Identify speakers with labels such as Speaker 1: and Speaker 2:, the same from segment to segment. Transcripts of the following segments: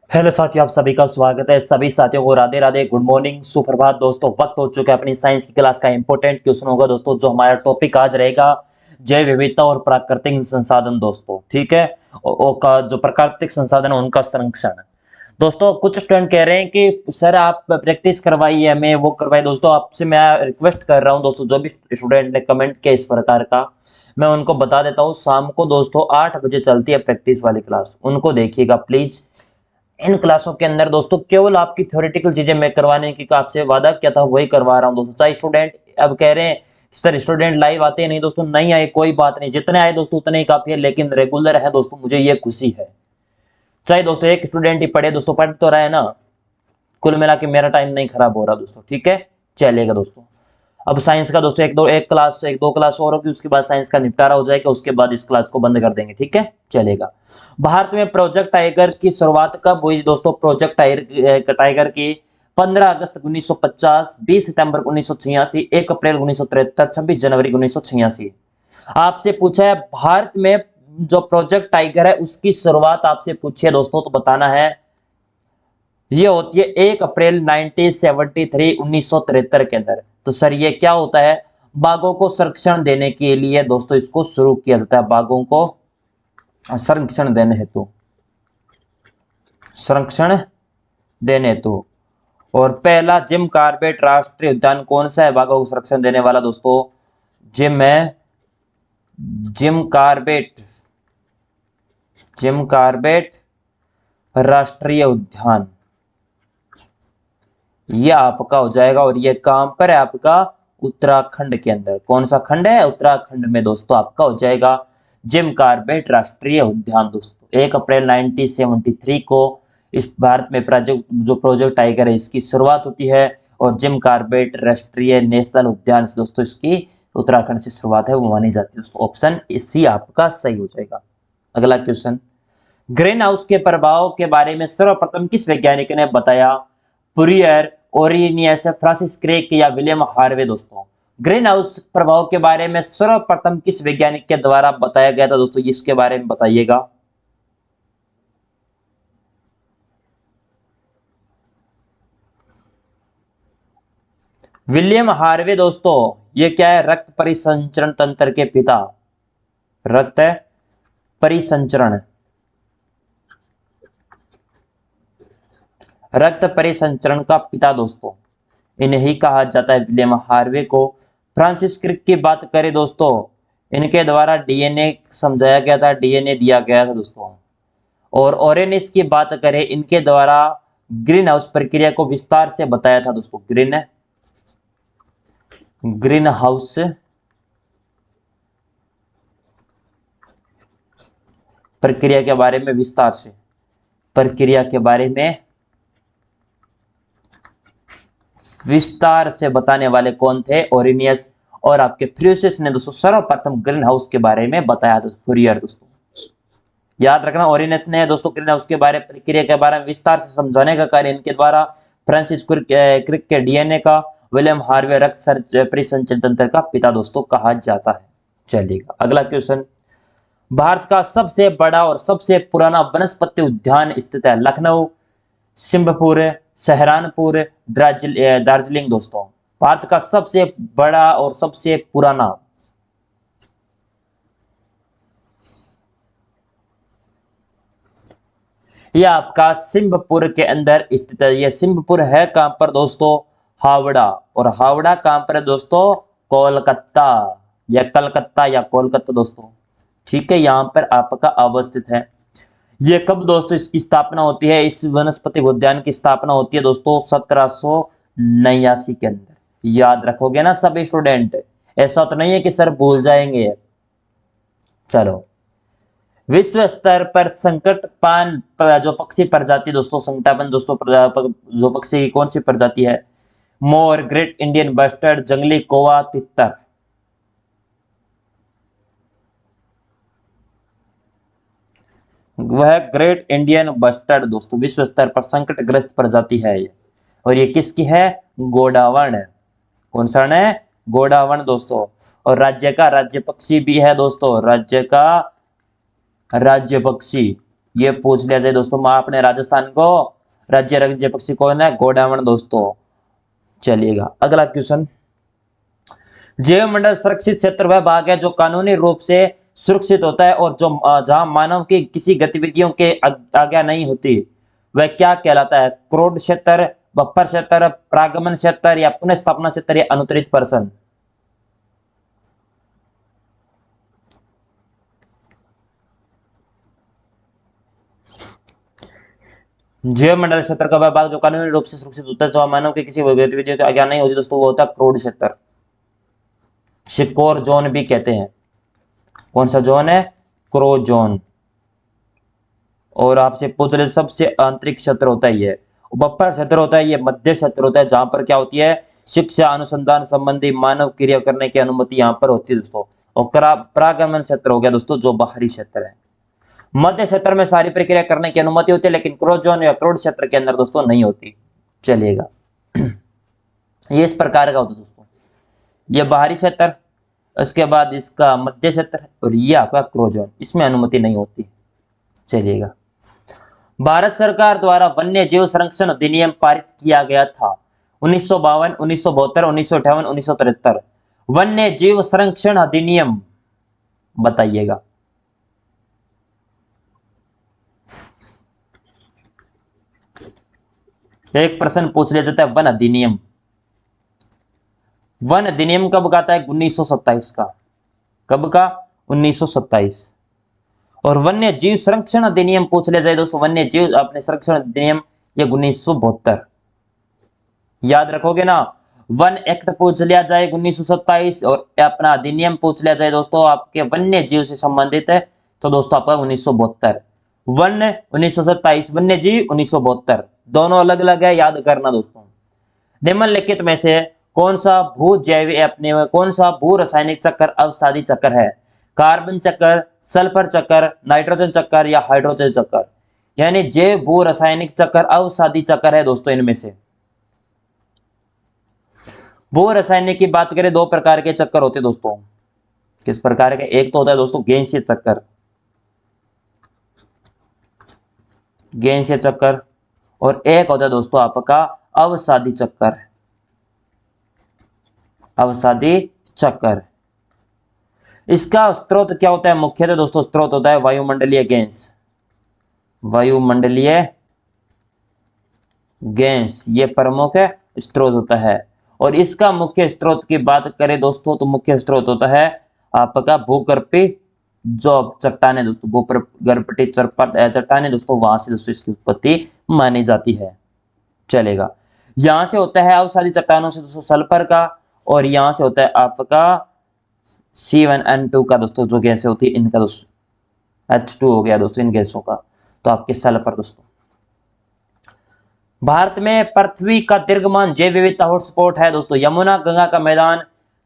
Speaker 1: Hello साथियों, आप सभी का स्वागत है। सभी साथियों को राधे राधे, गुड मॉर्निंग, सुप्रभात। दोस्तों वक्त हो चुका है अपनी साइंस की क्लास का इंपॉर्टेंट क्वेश्चन होगा दोस्तों। जो हमारा टॉपिक आज रहेगा जैव विविधता और प्राकृतिक संसाधन दोस्तों, ठीक है। का जो प्राकृतिक संसाधन है उनका संरक्षण। दोस्तों कुछ स्टूडेंट कह रहे हैं कि सर आप प्रैक्टिस करवाइए, हमें वो करवाइए। दोस्तों आपसे मैं रिक्वेस्ट कर रहा हूँ दोस्तों, जो भी स्टूडेंट ने कमेंट किया इस प्रकार का, मैं उनको बता देता हूँ, शाम को दोस्तों 8 बजे चलती है प्रैक्टिस वाली क्लास, उनको देखिएगा प्लीज। इन क्लासों के अंदर दोस्तों केवल आपकी थ्योरेटिकल चीजें मैं करवाने की आपसे वादा किया था वही करवा रहा हूं दोस्तों। चाहे स्टूडेंट अब कह रहे हैं सर स्टूडेंट लाइव आते हैं, नहीं दोस्तों, नहीं आए कोई बात नहीं, जितने आए दोस्तों उतने ही काफी है, लेकिन रेगुलर है दोस्तों, मुझे ये खुशी है। चाहे दोस्तों एक स्टूडेंट ही पढ़े दोस्तों, पढ़ तो रहे ना। कुल मिला के मेरा टाइम नहीं खराब हो रहा दोस्तों, ठीक है, चलेगा दोस्तों। अब साइंस का दोस्तों एक दो क्लास और होगी, उसके बाद साइंस का निपटारा हो जाएगा, उसके बाद इस क्लास को बंद कर देंगे, ठीक है, चलेगा। भारत में प्रोजेक्ट टाइगर की शुरुआत कब हुई दोस्तों? प्रोजेक्ट टाइगर की 15 अगस्त 1950, 20 सितंबर 1986, 1 अप्रैल 1973, 26 जनवरी 1986। आपसे पूछा है भारत में जो प्रोजेक्ट टाइगर है उसकी शुरुआत आपसे पूछी है दोस्तों, तो बताना है ये होती है 1 अप्रैल 1973 1973 के अंदर। तो सर ये क्या होता है? बाघों को संरक्षण देने के लिए दोस्तों इसको शुरू किया जाता है, बाघों को संरक्षण देने हेतु, संरक्षण देने हेतु। और पहला जिम कार्बेट राष्ट्रीय उद्यान कौन सा है बाघों को संरक्षण देने वाला दोस्तों? जिम है जिम कार्बेट, जिम कार्बेट राष्ट्रीय उद्यान, ये आपका हो जाएगा। और ये कहां पर है आपका? उत्तराखंड के अंदर। कौन सा खंड है? उत्तराखंड में दोस्तों आपका हो जाएगा जिम कार्बेट राष्ट्रीय उद्यान दोस्तों। 1 अप्रैल 1973 को इस भारत में प्रोजेक्ट टाइगर है इसकी शुरुआत होती है, और जिम कार्बेट राष्ट्रीय नेशनल उद्यान से दोस्तों इसकी उत्तराखंड से शुरुआत है, वो मानी जाती है दोस्तों। ऑप्शन इसी आपका सही हो जाएगा। अगला क्वेश्चन, ग्रीन हाउस के प्रभाव के बारे में सर्वप्रथम किस वैज्ञानिक ने बताया? फुरियर, ओरिनियस, फ्रांसिस क्रेक या विलियम हार्वे दोस्तों? ग्रीन हाउस प्रभाव के बारे में सर्वप्रथम किस वैज्ञानिक के द्वारा बताया गया था दोस्तों? इसके बारे में बताइएगा। विलियम हार्वे दोस्तों, ये क्या है? रक्त परिसंचरण तंत्र के पिता, रक्त परिसंचरण, रक्त परिसंचरण का पिता दोस्तों, इन्हें ही कहा जाता है विलियम हार्वे को। फ्रांसिस क्रिक की बात करें दोस्तों, इनके द्वारा डीएनए समझाया गया था, डीएनए दिया गया था दोस्तों। और ओरेनिस की बात करें, इनके द्वारा ग्रीन हाउस प्रक्रिया को विस्तार से बताया था दोस्तों। ग्रीन हाउस प्रक्रिया के बारे में विस्तार से, प्रक्रिया के बारे में विस्तार से बताने वाले कौन थे? ओरिनियस। और आपके फ्यूसिस ने दोस्तों सर्वप्रथम ग्रीन हाउस के बारे में बताया था। फुरियर दोस्तों याद रखना, ओरिनियस ने दोस्तों ग्रीन हाउस के बारे प्रक्रिया के बारे में विस्तार से समझाने का कार्य इनके द्वारा। फ्रांसिस क्रिक के डीएनए का, विलियम हार्वे रक्त परिसंचरण तंत्र का पिता दोस्तों कहा जाता है। चलिएगा अगला क्वेश्चन, भारत का सबसे बड़ा और सबसे पुराना वनस्पति उद्यान स्थित है? लखनऊ, सिंहपुर, सहारनपुर, दार्जिलिंग दोस्तों? भारत का सबसे बड़ा और सबसे पुराना, यह आपका सिंहपुर के अंदर स्थित है। यह सिंहपुर है कहां पर दोस्तों? हावड़ा। और हावड़ा कहां पर है दोस्तों? कोलकाता, या कलकत्ता या कोलकाता दोस्तों, ठीक है, यहां पर आपका अवस्थित है। ये कब दोस्तों इसकी स्थापना होती है? इस वनस्पति उद्यान की स्थापना होती है दोस्तों 1789 के अंदर। याद रखोगे ना सभी स्टूडेंट? ऐसा तो नहीं है कि सर भूल जाएंगे। चलो, विश्व स्तर पर संकटपान जो पक्षी प्रजाति दोस्तों, संकटापन दोस्तों जो पक्षी की कौन सी प्रजाति है? मोर, ग्रेट इंडियन बस्टर्ड, जंगली कौवा, तितर? वह ग्रेट इंडियन बस्टर्ड दोस्तों, विश्व स्तर पर संकटग्रस्त प्रजाति है ये। और ये किसकी है? गोडावण। कौन सा है? गोडावण दोस्तों। और राज्य का राज्य पक्षी भी है दोस्तों, राज्य का राज्य पक्षी, ये पूछ लिया जाए दोस्तों। आपने राजस्थान को राज्य राज्य पक्षी कौन है? गोडावण दोस्तों। चलिएगा अगला क्वेश्चन। जैव मंडल सुरक्षित क्षेत्र वह भाग है जो कानूनी रूप से सुरक्षित होता है और जो जहां मानव की किसी गतिविधियों के आज्ञा नहीं होती, वह क्या कहलाता है? क्रोध क्षेत्र, बफर क्षेत्र, प्रागमन क्षेत्र या पुनः क्षेत्र या अनुत्तरित पर्सन? जैव मंडल क्षेत्र का वह भाग जो कानूनी रूप से सुरक्षित होता है, जो मानव की किसी गतिविधियों की आज्ञा नहीं होती दोस्तों, वो होता है क्रोध क्षेत्र। शिकोर जोन भी कहते हैं। कौन सा जोन है? Crow zone. और आपसे पूछ रहे सबसे आंतरिक क्षेत्र होता है ये। बफर क्षेत्र होता है ये, मध्य क्षेत्र होता है जहां पर क्या होती है? शिक्षा अनुसंधान संबंधी मानव क्रिया करने की अनुमति यहां पर होती है दोस्तों। और परागमन क्षेत्र हो गया दोस्तों जो बाहरी क्षेत्र है। मध्य क्षेत्र में सारी प्रक्रिया करने की अनुमति होती है, लेकिन क्रोध जोन या क्रोध क्षेत्र के अंदर दोस्तों नहीं होती। चलिएगा ये इस प्रकार का होता है दोस्तों। ये बाहरी क्षेत्र, उसके बाद इसका मध्य क्षेत्र और ये आपका क्रोध जोन, इसमें अनुमति नहीं होती। चलिएगा भारत सरकार द्वारा वन्य जीव संरक्षण अधिनियम पारित किया गया था 1952, 1972, 1958, 1973। वन्य जीव संरक्षण अधिनियम बताइएगा। एक प्रश्न पूछ लिया जाता है वन अधिनियम। वन अधिनियम कब का आता है? 1927 का। कब का? 1927। और वन्य जीव संरक्षण अधिनियम पूछ लिया जाए दोस्तों, वन्य जीव अपने संरक्षण अधिनियम, ये 1972। याद रखोगे ना? वन एक्ट पूछ लिया जाए 1927 और अपना अधिनियम पूछ लिया जाए दोस्तों आपके वन्य जीव से संबंधित है, तो दोस्तों आपका 1972। वन 1927, वन्य जीव 1972, दोनों अलग अलग है, याद करना दोस्तों। निम्नलिखित में से कौन सा भू जैव अपने कौन सा भू रासायनिक चक्र अवसादी चक्र है? कार्बन चक्र, सल्फर चक्र, नाइट्रोजन चक्र या हाइड्रोजन चक्र? यानी जैव भू रासायनिक चक्र अवसादी चक्र है दोस्तों। इनमें से भू रासायनिक की बात करें, दो प्रकार के चक्कर होते हैं दोस्तों। किस प्रकार के? एक तो होता है दोस्तों गैसीय चक्कर, गैसीय चक्कर, और एक होता है दोस्तों आपका अवसादी चक्कर, अवसादी चक्कर। इसका स्रोत क्या होता है? मुख्यतः दोस्तों स्रोत होता है वायुमंडलीय गैस, वायुमंडलीय गैस, ये प्रमुख स्रोत होता है। और इसका मुख्य स्रोत की बात करें दोस्तों, तो मुख्य स्रोत होता है आपका भूगर्भीय जो चट्टाने दोस्तों, भूगर्भीय चट्टाने दोस्तों, वहां से दोस्तों इसकी उत्पत्ति मानी जाती है। चलेगा, यहां से होता है अवसादी चट्टानों से दोस्तों सल्फर का, और यहां से होता है आपका C1N2 का दोस्तों, जो गैसें होती है इनका दोस्तों H2 हो गया दोस्तों इन गैसों का, तो आपके सल्फर दोस्तों। भारत में पृथ्वी का दीर्घमान जैव विविधता हॉटस्पॉट है दोस्तों, यमुना, गंगा का मैदान,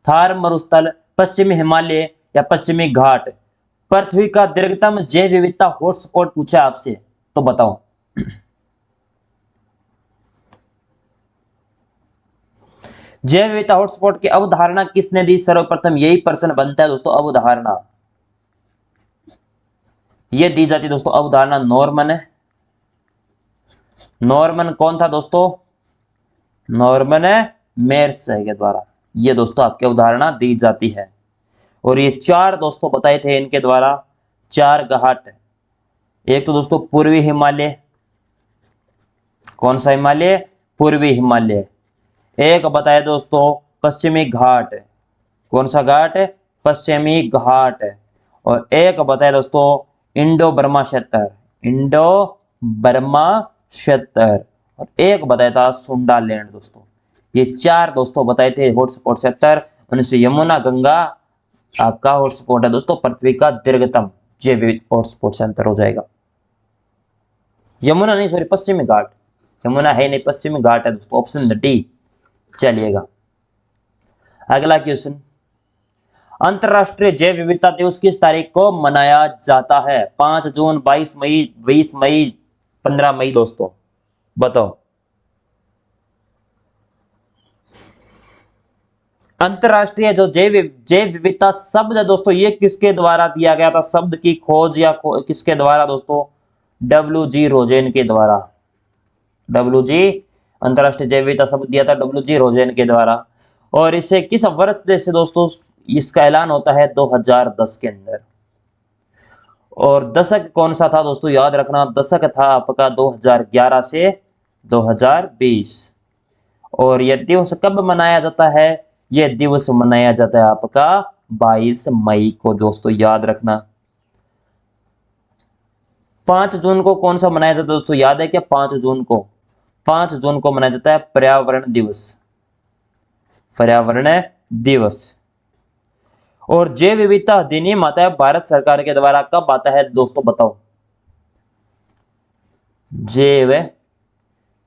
Speaker 1: थार मरुस्थल, पश्चिमी हिमालय या पश्चिमी घाट? पृथ्वी का दीर्घतम जैव विविधता हॉटस्पॉट पूछा आपसे, तो बताओ। जैव विविधता हॉटस्पॉट की अवधारणा किसने दी? सर्वप्रथम यही प्रश्न बनता है दोस्तों। अवधारणा ये दी जाती है दोस्तों, अवधारणा नॉर्मन है। नॉर्मन कौन था दोस्तों? नॉर्मन मेयर्स के द्वारा ये दोस्तों आपकी अवधारणा दी जाती है। और ये चार दोस्तों बताए थे इनके द्वारा, चार घाट। एक तो दोस्तों पूर्वी हिमालय, कौन सा हिमालय? पूर्वी हिमालय। एक बताया दोस्तों पश्चिमी घाट, कौन सा घाट? पश्चिमी घाट। और एक बताया दोस्तों इंडो बर्मा क्षेत्र, इंडो बर्मा क्षेत्र। और एक बताया था सुंडा लैंड दोस्तों। ये चार दोस्तों बताए थे हॉटस्पॉट क्षेत्र, उनसे यमुना गंगा आपका हॉटस्पॉट है दोस्तों, पृथ्वी का दीर्घतम जैव विविधता हॉटस्पॉट सेंटर हो जाएगा। यमुना नहीं, सॉरी, पश्चिमी घाट। यमुना है नहीं, पश्चिमी घाट है दोस्तों, ऑप्शन डी। चलिएगा अगला क्वेश्चन। अंतरराष्ट्रीय जैव विविधता दिवस किस तारीख को मनाया जाता है? 5 जून, 22 मई, 20 मई, 15 मई दोस्तों, बताओ। अंतरराष्ट्रीय जो जैव विविधता शब्द है दोस्तों, ये किसके द्वारा दिया गया था? शब्द की खोज या किसके द्वारा दोस्तों WG रोजेन के द्वारा। WG अंतरराष्ट्रीय जैव विविधता शब्द दिया था WG रोजेन के द्वारा। और इसे किस वर्ष से दोस्तों इसका ऐलान होता है? 2010 के अंदर। और दशक कौन सा था दोस्तों? याद रखना, दशक था आपका 2011 से 2020। और यह दिवस कब मनाया जाता है? यह दिवस मनाया जाता है आपका 22 मई को दोस्तों, याद रखना। 5 जून को कौन सा मनाया जाता है दोस्तों? याद है क्या? 5 जून को, 5 जून को मनाया जाता है पर्यावरण दिवस, पर्यावरण दिवस। और जैव विविधता अधिनियम आता है भारत सरकार के द्वारा, कब आता है दोस्तों बताओ? जैव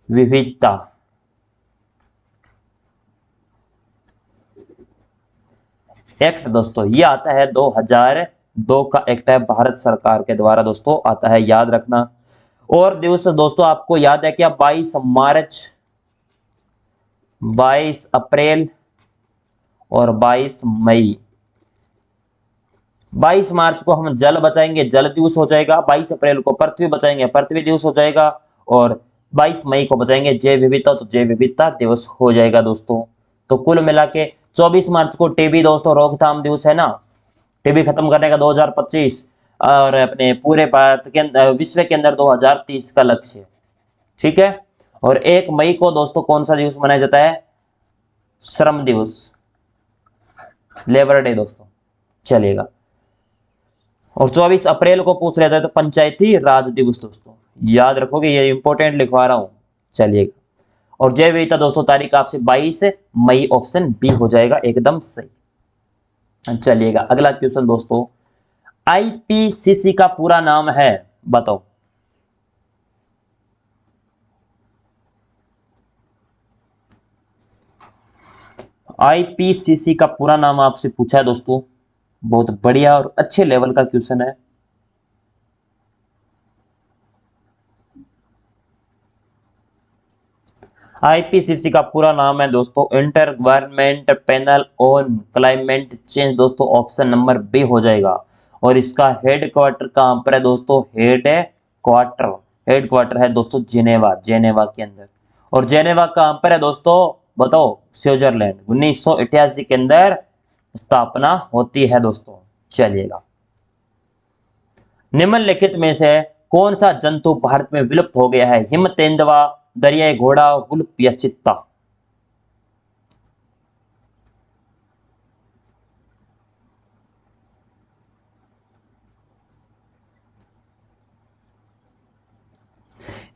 Speaker 1: विविधता एक्ट दोस्तों, ये आता है 2002 का एक्ट है, भारत सरकार के द्वारा दोस्तों आता है, याद रखना। और दिवस दोस्तों आपको याद है क्या? 22 मार्च, 22 अप्रैल और 22 मई। 22 मार्च को हम जल बचाएंगे, जल दिवस हो जाएगा। 22 अप्रैल को पृथ्वी बचाएंगे, पृथ्वी दिवस हो जाएगा। और 22 मई को बचाएंगे जैव विविधता, तो जैव विविधता दिवस हो जाएगा दोस्तों। तो कुल मिला के 24 मार्च को टीबी दोस्तों रोकथाम दिवस है ना, टीबी खत्म करने का 2025 और अपने पूरे भारत के अंदर, विश्व के अंदर 2030 का लक्ष्य है, ठीक है। और 1 मई को दोस्तों कौन सा दिवस मनाया जाता है? श्रम दिवस, लेबर डे दोस्तों, चलेगा। और 24 अप्रैल को पूछ लिया जाए तो पंचायती राज दिवस दोस्तों, याद रखोगे, ये इंपॉर्टेंट लिखवा रहा हूं, चलिएगा। और जैव विविधता दोस्तों तारीख आपसे 22 मई, ऑप्शन बी हो जाएगा एकदम सही। चलिएगा अगला क्वेश्चन दोस्तों, आईपीसीसी का पूरा नाम है, बताओ। आईपीसीसी का पूरा नाम आपसे पूछा है दोस्तों, बहुत बढ़िया और अच्छे लेवल का क्वेश्चन है। आईपीसीसी का पूरा नाम है दोस्तों inter government panel on climate change दोस्तों, ऑप्शन नंबर बी हो जाएगा। और इसका हेड क्वार्टर कहां पर है दोस्तों? हेड क्वार्टर है दोस्तों जेनेवा, जेनेवा के अंदर। और जेनेवा कहां पर है दोस्तों बताओ? स्विट्जरलैंड। 1988 के अंदर स्थापना होती है दोस्तों, चलिएगा। निम्नलिखित में से कौन सा जंतु भारत में विलुप्त हो गया है? हिम तेंदुआ, दरियाई घोड़ा, वुल्फ या चित्ता?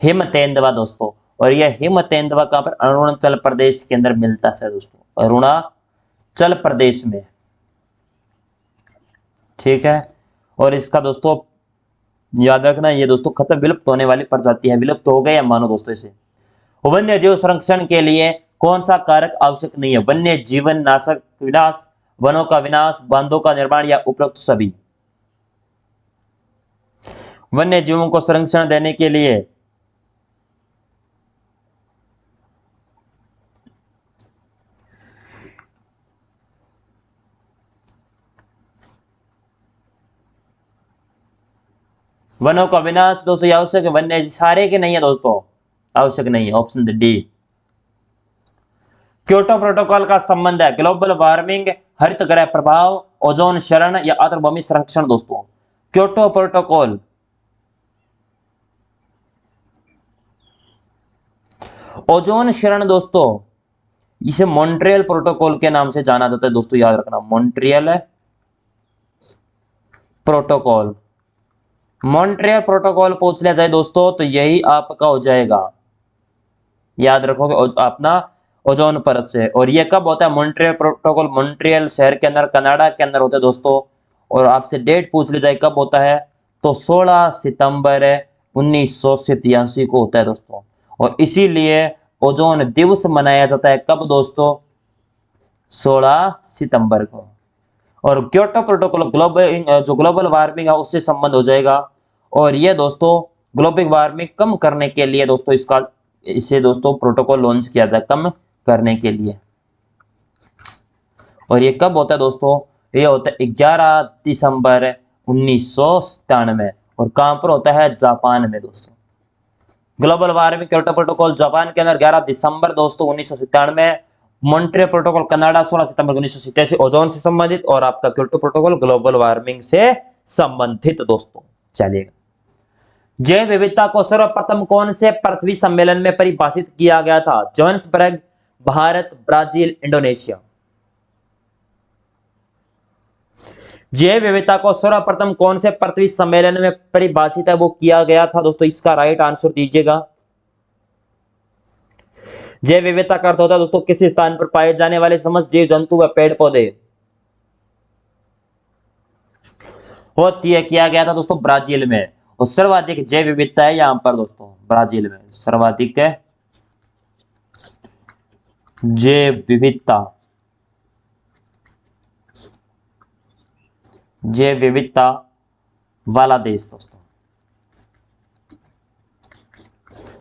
Speaker 1: हिम तेंदुआ दोस्तों, और यह हिम तेंदुआ कहां पर? अरुणाचल प्रदेश के अंदर मिलता है दोस्तों, अरुणाचल प्रदेश में, ठीक है। और इसका दोस्तों याद रखना, ये दोस्तों खत्म, विलुप्त होने वाली प्रजाति है, विलुप्त हो गए या मानो दोस्तों इसे। वन्य जीव संरक्षण के लिए कौन सा कारक आवश्यक नहीं है? वन्य जीवन नाशक विनाश, वनों का विनाश, बांधों का निर्माण या उपरोक्त सभी? वन्य जीवों को संरक्षण देने के लिए वनों का विनाश दोस्तों ये आवश्यक है, वन्य सारे के नहीं है दोस्तों, आवश्यक नहीं है, ऑप्शन डी। क्योटो प्रोटोकॉल का संबंध है ग्लोबल वार्मिंग, हरित गृह प्रभाव, ओजोन क्षरण या आर्द्रभूमि संरक्षण दोस्तों? क्योटो प्रोटोकॉल, ओजोन क्षरण दोस्तों, इसे मॉन्ट्रियल प्रोटोकॉल के नाम से जाना जाता है दोस्तों, याद रखना, मॉन्ट्रियल प्रोटोकॉल। मॉन्ट्रियल प्रोटोकॉल पूछ लिया जाए दोस्तों तो यही आपका हो जाएगा, याद रखोगे, अपना ओजोन परत से। और ये कब होता है मॉन्ट्रियल प्रोटोकॉल? मॉन्ट्रियल शहर के अंदर, कनाडा के अंदर होता है दोस्तों। और आपसे डेट पूछ ली जाए कब होता है, तो 16 सितंबर 1987 को होता है दोस्तों। और इसीलिए ओजोन दिवस मनाया जाता है कब दोस्तों? 16 सितंबर को। और क्योटो प्रोटोकॉल ग्लोबल वार्मिंग है उससे संबंध हो जाएगा। और ये दोस्तों ग्लोबल वार्मिंग कम करने के लिए दोस्तों इसे दोस्तों प्रोटोकॉल लॉन्च किया जाए कम करने के लिए। और ये कब होता है दोस्तों? ये होता है 11 दिसंबर 1997। और कहां पर होता है? जापान में दोस्तों। Global warming Kyoto protocol Japan के अंदर 11 दिसंबर दोस्तों 1997, मॉन्ट्रियल प्रोटोकॉल कनाडा 16 सितंबर 1987, ओजोन से संबंधित, और आपका क्योटो प्रोटोकॉल ग्लोबल वार्मिंग से संबंधित दोस्तों। चलिए, जैव विविधता को सर्वप्रथम कौन से पृथ्वी सम्मेलन में परिभाषित किया गया था? Johannesburg, Bharat, Brazil, Indonesia. जैव विविधता को सर्वप्रथम कौन से पृथ्वी सम्मेलन में परिभाषित है वो किया गया था दोस्तों? इसका राइट आंसर दीजिएगा। जैव विविधता का अर्थ होता है दोस्तों किसी स्थान पर पाए जाने वाले समस्त जीव जंतु व पेड़ पौधे। वो किया गया था दोस्तों ब्राजील में, और सर्वाधिक जैव विविधता है यहां पर दोस्तों ब्राजील में, सर्वाधिक है जैव विविधता, जैव विविधता वाला देश दोस्तों।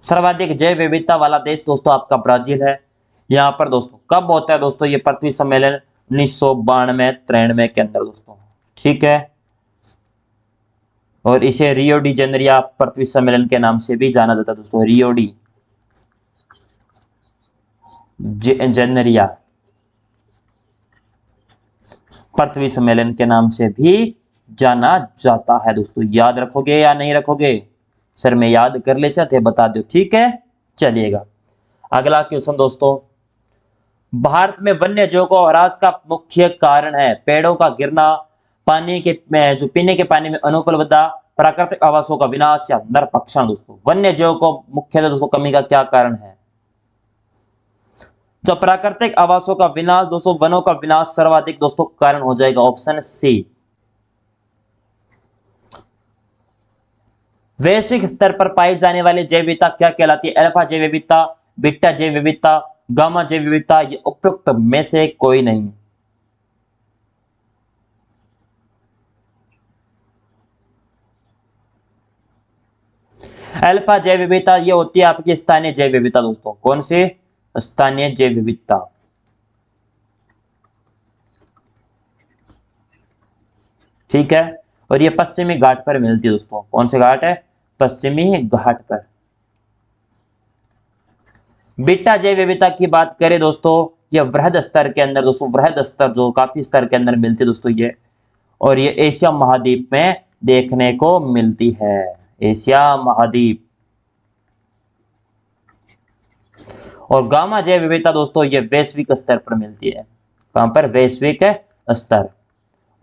Speaker 1: सर्वाधिक जैव विविधता वाला देश दोस्तों आपका ब्राजील है। यहां पर दोस्तों कब होता है दोस्तों ये पृथ्वी सम्मेलन? 1992-93 के अंदर दोस्तों, ठीक है। और इसे रियो डी जेनेरिया पृथ्वी सम्मेलन के नाम से भी जाना जाता है दोस्तों, रियो डी जेनेरिया पृथ्वी सम्मेलन के नाम से भी जाना जाता है दोस्तों। याद रखोगे या नहीं रखोगे? सर मैं याद कर ले थे, बता दो, ठीक है। चलिएगा अगला क्वेश्चन दोस्तों, भारत में वन्य जीवों को ह्रास का मुख्य कारण है? पेड़ों का गिरना, पानी के जो पीने के पानी में अनुपलब्धता, प्राकृतिक आवासों का विनाश, या नरभक्षण दोस्तों। वन्य जीवों को मुख्यतः दोस्तों कमी का क्या कारण है? जो प्राकृतिक आवासों का विनाश दोस्तों, वनों का विनाश सर्वाधिक दोस्तों कारण हो जाएगा, ऑप्शन सी। वैश्विक स्तर पर पाई जाने वाली जैव विविधता क्या कहलाती है? अल्फा जैव विविधता, बीटा जैव विविधता, गामा जैव विविधता, ये उपयुक्त में से कोई नहीं। अल्फा जैव विविधता ये होती है आपकी स्थानीय जैव विविधता दोस्तों। कौन सी? स्थानीय जैव विविधता, ठीक है। और ये पश्चिमी घाट पर मिलती है दोस्तों। कौन से घाट है? पश्चिमी घाट पर। बीटा जैव विविधता की बात करें दोस्तों, ये वृहद स्तर के अंदर दोस्तों, वृहद स्तर जो काफी स्तर के अंदर मिलती है दोस्तों ये, और ये एशिया महाद्वीप में देखने को मिलती है, एशिया महाद्वीप। और गामा जैव विविधता दोस्तों ये वैश्विक स्तर पर मिलती है। कहां पर? वैश्विक स्तर,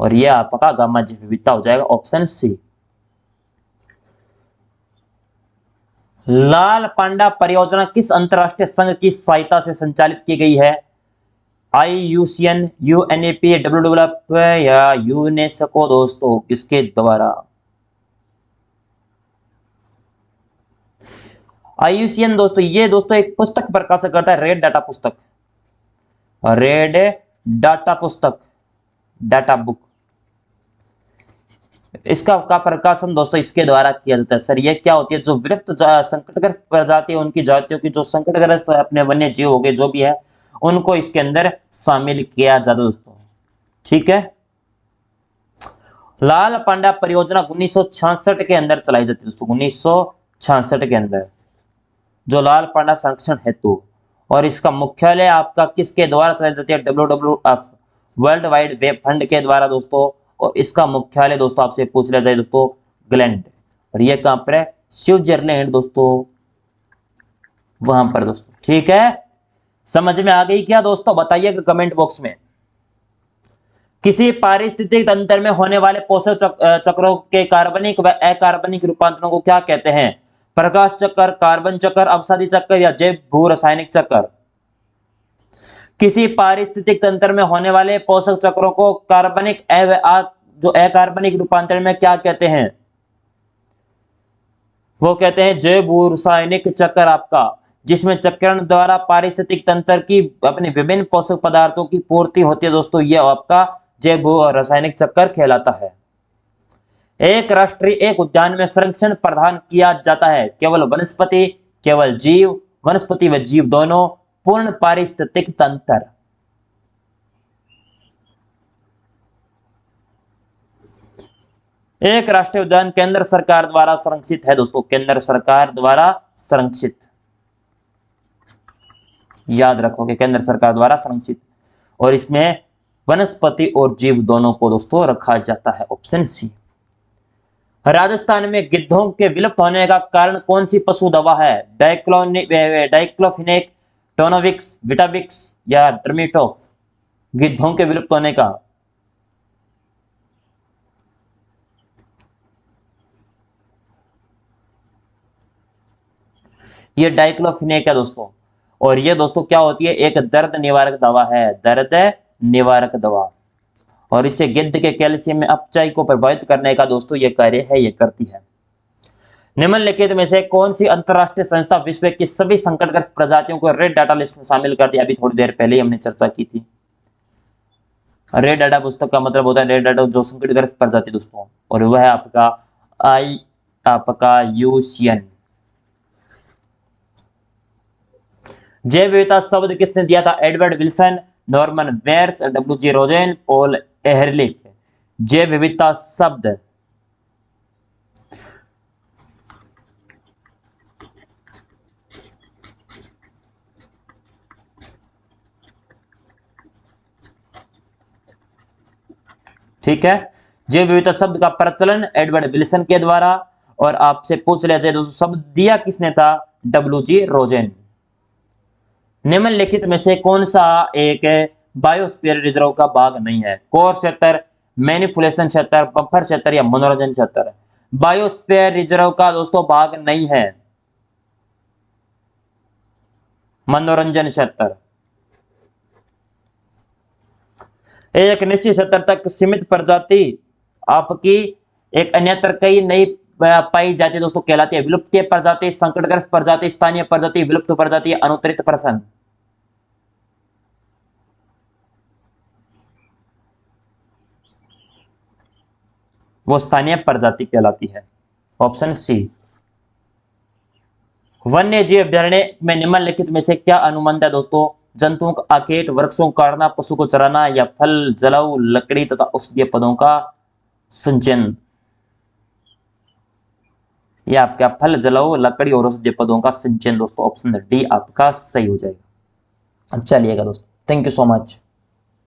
Speaker 1: और ये आपका गामा जैव विविधता हो जाएगा, ऑप्शन सी। लाल पांडा परियोजना किस अंतरराष्ट्रीय संघ की सहायता से संचालित की गई है? IUCN, UNEP, WWF या यूनेस्को दोस्तों, किसके द्वारा? IUCN दोस्तों ये दोस्तों एक पुस्तक प्रकाशित करता है, रेड डाटा पुस्तक, रेड डाटा पुस्तक, डाटा बुक। इसका का प्रकाशन दोस्तों इसके द्वारा किया जाता है। सर ये क्या होती है? जो विलुप्त संकटग्रस्त प्रजाति है उनकी जातियों की जो संकटग्रस्त अपने वन्य जीव हो गए जो भी है उनको इसके अंदर शामिल किया जाता दोस्तों, ठीक है। लाल पांडा परियोजना 1966 के अंदर चलाई जाती है दोस्तों, 1966 के अंदर जो लाल पांडा संरक्षण हेतु, और इसका मुख्यालय आपका किसके द्वारा चलाई जाती है? WWF world wide web fund के द्वारा दोस्तों। और इसका मुख्यालय दोस्तों आपसे पूछ लिया जाए दोस्तों ग्लैंड, और ये कहां पर है? स्विट्जरलैंड दोस्तों, वहां पर दोस्तों, ठीक है। समझ में आ गई क्या दोस्तों? बताइएगा कमेंट बॉक्स में। किसी पारिस्थितिक तंत्र में होने वाले पोषक चक्रों के कार्बनिक व अकार्बनिक रूपांतरों को क्या कहते हैं? प्रकाश चक्र, कार्बन चक्र, अपसादी चक्र, या जैव भू रासायनिक चक्र। किसी पारिस्थितिक तंत्र में होने वाले पोषक चक्रों को कार्बनिक जो अकार्बनिक रूपांतरण में क्या कहते हैं? वो कहते हैं जैव भू रासायनिक चक्र आपका, जिसमें चक्रण द्वारा पारिस्थितिक तंत्र की अपने विभिन्न पोषक पदार्थों की पूर्ति होती है दोस्तों, यह आपका जैव भू रासायनिक चक्र कहलाता है। एक राष्ट्रीय एक उद्यान में संरक्षण प्रदान किया जाता है केवल वनस्पति, केवल जीव, वनस्पति व जीव दोनों, पूर्ण पारिस्थितिक तंत्र। एक राष्ट्रीय उद्यान केंद्र सरकार द्वारा संरक्षित है दोस्तों, केंद्र सरकार द्वारा संरक्षित, याद रखोगे केंद्र सरकार द्वारा संरक्षित, और इसमें वनस्पति और जीव दोनों को दोस्तों रखा जाता है। ऑप्शन सी। राजस्थान में गिद्धों के विलुप्त होने का कारण कौन सी पशु दवा है? डाइक्लोफिनेक, टोनोविक्स, विटाविक्स या डर्मिटोफ? गिद्धों के विलुप्त होने का ये डाइक्लोफिनेक है दोस्तों। और ये दोस्तों क्या होती है? एक दर्द निवारक दवा है, दर्द निवारक दवा, और इसे गिद्ध के कैल्शियम में अपचाई को प्रभावित करने का दोस्तों ये कार्य है, ये करती है। निम्नलिखित में से कौन सी अंतरराष्ट्रीय संस्था विश्व की सभी संकटग्रस्त प्रजातियों को रेड डाटा लिस्ट में शामिल करती है? अभी थोड़ी देर पहले ही हमने चर्चा की थी। रेड डाटा पुस्तक का मतलब होता है रेड डाटा जो संकटग्रस्त प्रजाति दोस्तों, और वह है आपका यूसीएन। जैव विविधता शब्द किसने दिया था? Edward Wilson, Norman Myers, W G. Rosen, Paul Ehrlich. जैव विविधता शब्द ठीक है। जैव विविधता शब्द का प्रचलन एडवर्ड विल्सन के द्वारा, और आपसे पूछ लिया जाए दोस्तों शब्द दिया किसने था? डब्ल्यू.जी. रोजेन। निम्नलिखित में से कौन सा एक बायोस्फीयर रिजर्व का भाग नहीं है? कोर क्षेत्र, मैनिपुलेशन क्षेत्र, बफर क्षेत्र या मनोरंजन क्षेत्र? बायोस्फीयर रिजर्व का दोस्तों भाग नहीं है मनोरंजन क्षेत्र। एक निश्चित क्षेत्र तक सीमित प्रजाति आपकी एक अन्यत्र कई नई पाई जाती है दोस्तों, कहलाती है विलुप्त प्रजाति, संकटग्रस्त प्रजाति, स्थानीय प्रजाति, विलुप्त प्रजाति, अनुत्तरित प्रश्न। वो स्थानीय प्रजाति कहलाती है। Option C. वन्य जीव अभ्यारण्य में निम्नलिखित में से क्या अनुबंध है दोस्तों? जंतुओं का आखेट, वृक्षों को काटना, पशु को चराना या फल, जलाऊ, लकड़ी तथा औषधीय पौधों का संचयन? यह आपका फल, जलाऊ, लकड़ी और औषधीय पौधों का संचयन दोस्तों। ऑप्शन डी आपका सही हो जाएगा। चलिएगा दोस्तों, थैंक यू सो मच।